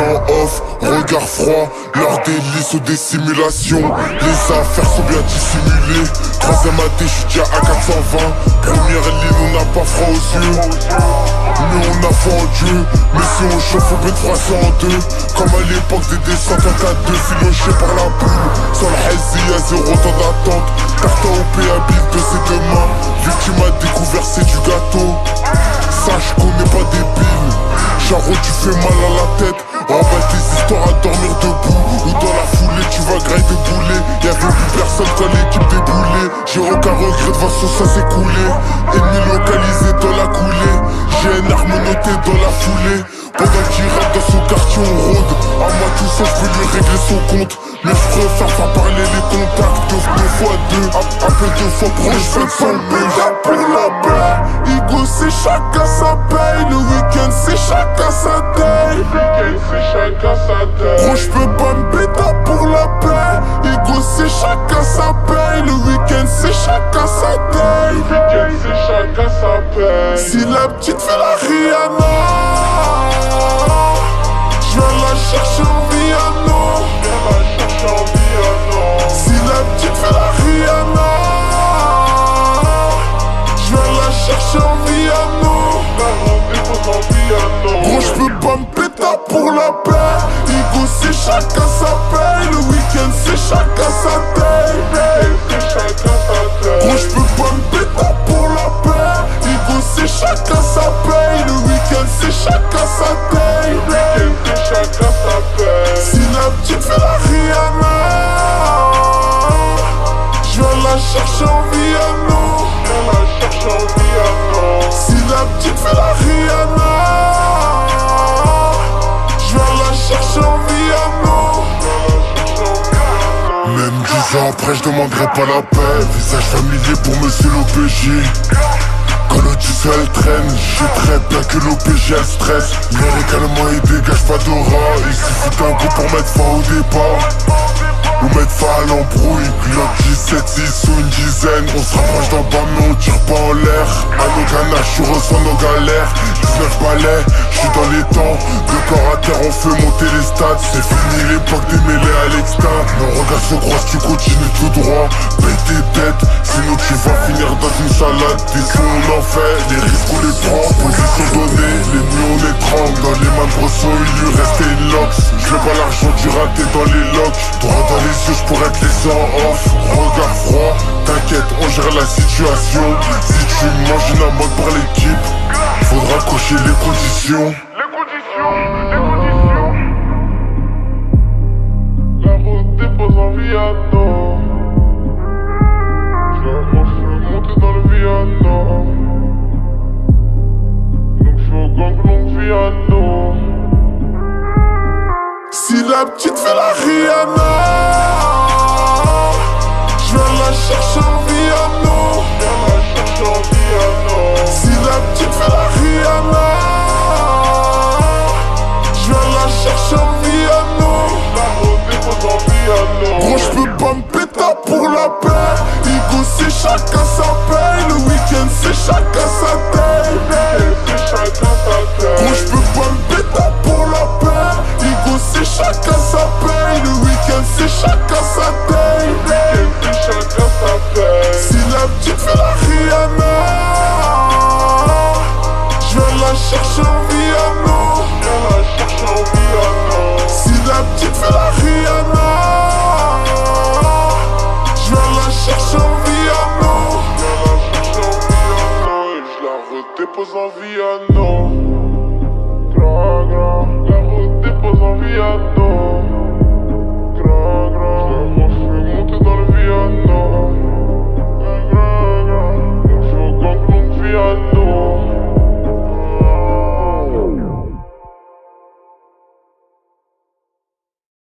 en off, regard froid, leurs délices ou des simulations. Les affaires sont bien dissimulées. Troisième AD, j'suis déjà à 420. Première ligne, on n'a pas froid aux yeux. Mais on a foi en Dieu. Mais si on chauffe, on peut froisser en deux. Comme à l'époque des descentes en 4-2, filochés par la boule. Sans le Hezi, y'a 0 temps d'attente. Carton OP habile de ses deux mains. Victime a découvert, c'est du gâteau. Sache qu'on n'est pas débile. Charo, tu fais mal à la tête. On va tes histoires à dormir debout. Ou dans la foulée, tu vas grailler de boulet. Y'avait plus personne quand l'équipe déboulait. J'ai aucun regret de voir ça s'écouler. Ennemi localisé dans la coulée. J'ai une arme notée dans la foulée. Pendant qu'il rate dans son quartier, on rôde. À moi tout ça, je peux lui régler son compte. Mais je préfère faire parler les contacts. Deux fois deux, appelle 2 fois proche. Je fais son méga pour la paix. Igo, c'est chacun sa paye. Le week-end, c'est chacun sa taille. Gros, j'peux pas me péter pour la paix. Igo, c'est chacun sa paye. Le week-end, c'est chacun sa taille. Si la petite fait la Rihanna, j'viens la chercher en Viano. Si la petite fait la Rihanna, j'viens la chercher en Viano. Gros, j'peux pas me péter pour la paix. Igo, c'est chacun sa paye. Le week-end, c'est chacun sa taille. Gros, j'peux pas me péter pour la paix. Igo, c'est chacun sa paye. Le week-end, c'est chacun sa taille. Si la petite fait la Rihanna, j'viens la chercher en Viano. Si la petite fait la Rihanna, j'viens la chercher en Viano. Même 10 ans après, je demanderai pas la paix. Visage familier pour monsieur l'OPJ. Quand l'audition traîne, je très bien que l'OPJ elle stresse. Lyricalement il dégage pas d'aura. Il suffit d'un coup pour mettre fin au départ. Ou mettre fin à l'embrouille. Glock 17, 6 ou une dizaine. On se rapproche d'en bas mais on tire pas en l'air. À nos ganaches, je ressens nos galères. 19 balais, je suis dans les temps. De corps à terre, on fait monter les stats. C'est fini l'époque des mêlées à l'extin. Nos regards se croisent, tu continues tout droit. Paye tes dettes, sinon tu vas finir dans une salade. Des sons on en fait, les risques on les prend. Position donnée, les nuits on étrangle. Dans les mains de Brosson, il lui restait une lox. Je veux pas l'argent du raté dans les locks. Droit dans les yeux, je pourrais te laisser en off. Regard froid, t'inquiète, on gère la situation. Si tu manges une amende par l'équipe, faudra cocher les conditions. La route dépose en Viano. Je la refais monter dans le Viano. Donc je suis au gang long Viano. Si la petite fait la Rihanna, j'viens la chercher en Viano. Si la petite fait la Rihanna, j'viens la chercher en Viano. Gros, j'peux pas me péter pour la paix. Igo, c'est chacun sa paye. Le week-end, c'est chacun sa taille. Gros, j'peux pas me péter pour la paix. Igo, c'est chacun sa paye. Le week-end, c'est chacun sa taille. Si la petite fait la Rihanna, j'viens la chercher en Viano. Si la petite fait la Rihanna, j'viens la chercher en Viano. Je la redépose en Viano. Gra gra, la redépose en Viano. Gra gra, je la refais monter dans le Viano.